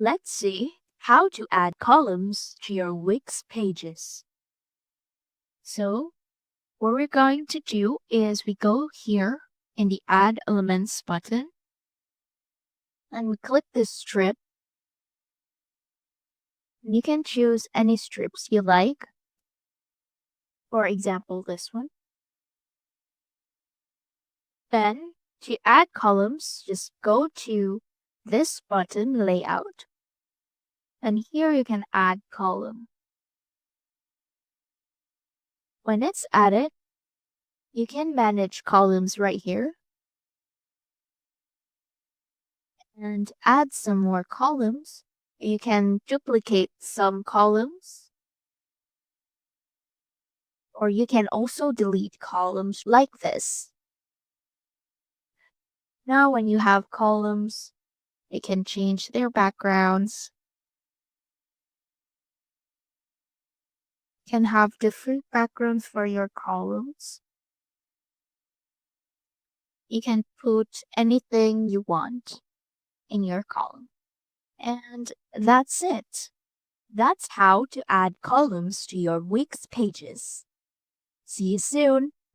Let's see how to add columns to your Wix pages. So, what we're going to do is we go here in the Add Elements button and we click this strip. You can choose any strips you like. For example, this one. Then, to add columns, just go to this button, Layout. And here you can add column. When it's added, you can manage columns right here and add some more columns. You can duplicate some columns, or you can also delete columns like this. Now when you have columns, you can change their backgrounds. You can have different backgrounds for your columns. You can put anything you want in your column. And that's it. That's how to add columns to your Wix pages. See you soon!